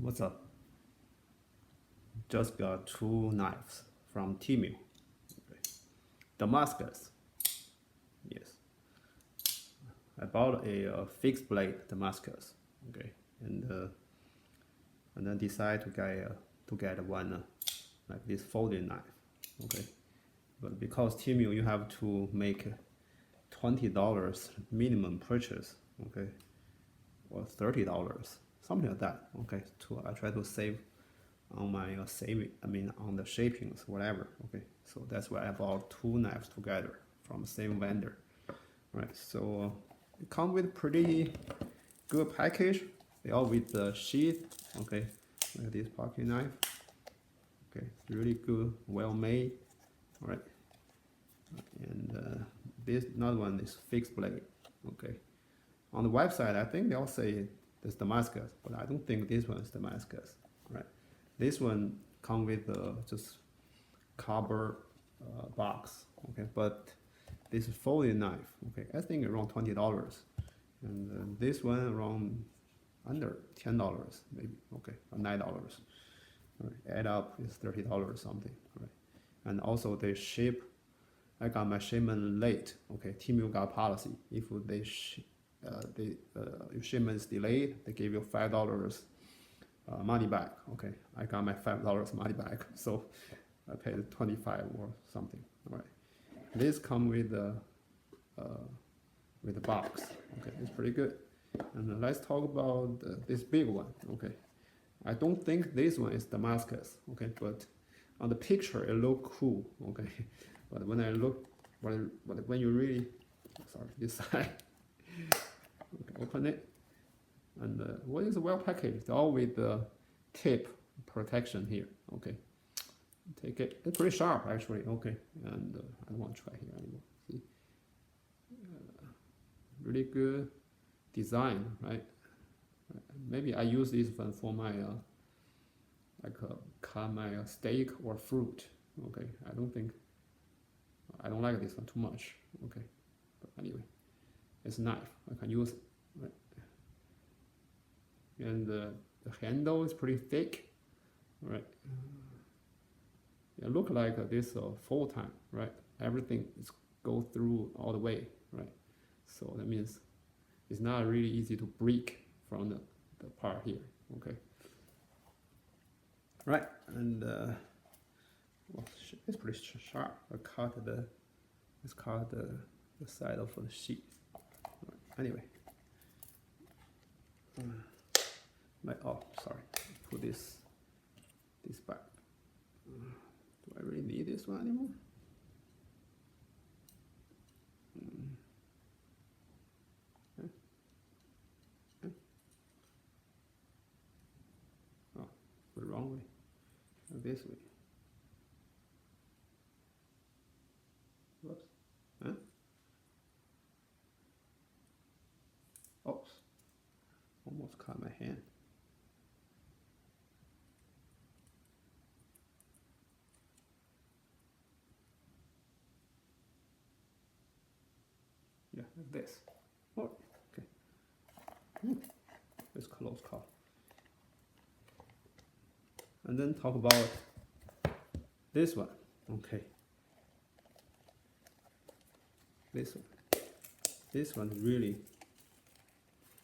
What's up? Just got two knives from Temu. Okay. Damascus. Yes. I bought a fixed blade Damascus. Okay. And then decide to get one like this folding knife. Okay. But because Temu you have to make $20 minimum purchase. Okay. Or $30, something like that. Okay. I try to save on my saving, on the shippings, whatever. Okay, so that's why I bought two knives together from the same vendor. Right, so it come with pretty good package. They all with the sheath. Okay, like this pocket knife. Okay, really good, well made. All right, and this another one is fixed blade. Okay, on the website I think they all say it's Damascus, but I don't think this one is Damascus. Right. This one come with just cardboard box, okay. But this folding knife, okay, I think around $20, and this one around under $10 maybe, okay, or $9. Right. Add up is $30 something, right? And also they ship. I got my shipment late, okay. Temu got policy if your shipment is delayed, they give you $5. Money back. Okay, I got my $5 money back, so I paid 25 or something. All right, this come with the box. Okay, it's pretty good. And let's talk about this big one. Okay, I don't think this one is Damascus. Okay, but on the picture it look cool. Okay, but when I look, when you really, sorry, this side. Okay, open it. And what is well packaged, all with the tip protection here. Okay, take it. It's pretty sharp actually. Okay, and I don't want to try here anymore. See, really good design, right? Maybe I use this one for my cut my steak or fruit. Okay, I don't like this one too much. Okay, but anyway, it's a knife. I can use it. Right? And the handle is pretty thick, right? It look like this full time, right? Everything is go through all the way, right? So that means it's not really easy to break from the part here, okay? Right, and well, it's pretty sharp. Let's cut the side of the sheet. Right. Anyway. Sorry, put this back. Do I really need this one anymore? Okay. Okay. Oh, the wrong way. This way. Whoops. Huh? Oops. Almost caught my hand. Yeah, like this. Oh, okay. It's close call. And then talk about this one. Okay. This one really,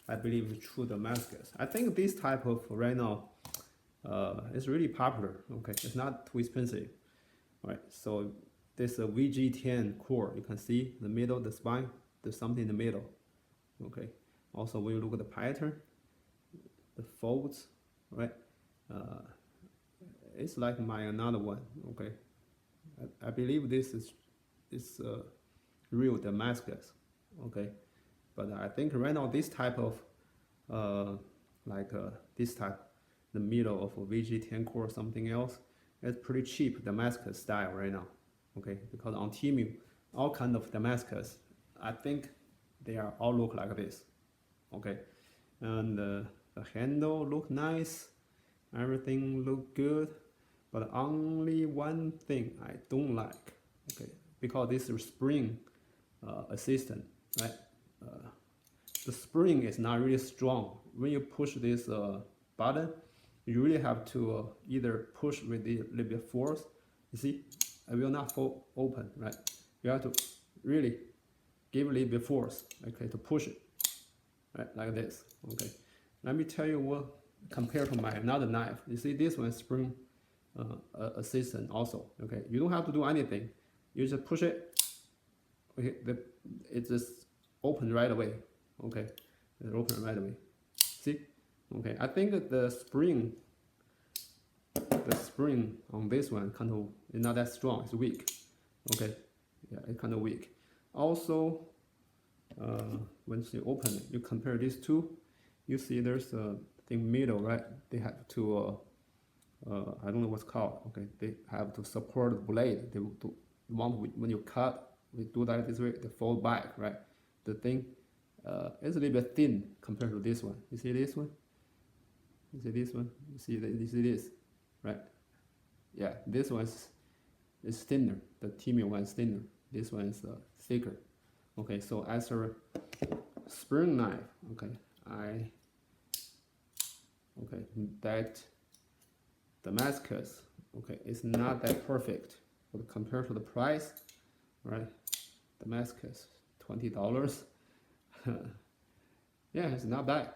I believe, is true Damascus. I think this type of right now is really popular. Okay, it's not too expensive. All right, so this VG10 core, you can see the middle, the spine, there's something in the middle. Okay, also when you look at the pattern, the folds, right? It's like my another one. Okay, I believe this is real Damascus. Okay, but I think right now this type of this type, the middle of a VG10 core or something else, it's pretty cheap Damascus style right now. Okay, because on Temu, all kind of Damascus, I think they are all look like this. Okay, and the handle look nice, everything look good, but only one thing I don't like. Okay, because this is spring assistant, right? The spring is not really strong. When you push this button, You really have to either push with a little bit force. You see, I will not fall open, right? You have to really give a little bit force, okay, to push it, right, like this, okay. Let me tell you what, compared to my another knife, you see this one spring assistant also, okay. You don't have to do anything. You just push it, okay, it just open right away, okay. It open right away. See, okay. I think the spring on this one kind of is not that strong. It's weak, okay. Yeah, it's kind of weak. Also, once you open it, you compare these two, you see there's a thing middle, right? They have to, I don't know what's called, okay? They have to support the blade. They want, when you cut, we do that this way, they fall back, right? The thing is a little bit thin compared to this one. You see this one? You see this one? You see this, right? Yeah, this one is thinner. The Temu one is thinner. This one is thicker. Okay, so as a spring knife, okay, that Damascus, okay, it's not that perfect, but compared to the price, right? Damascus, $20. Yeah, it's not bad.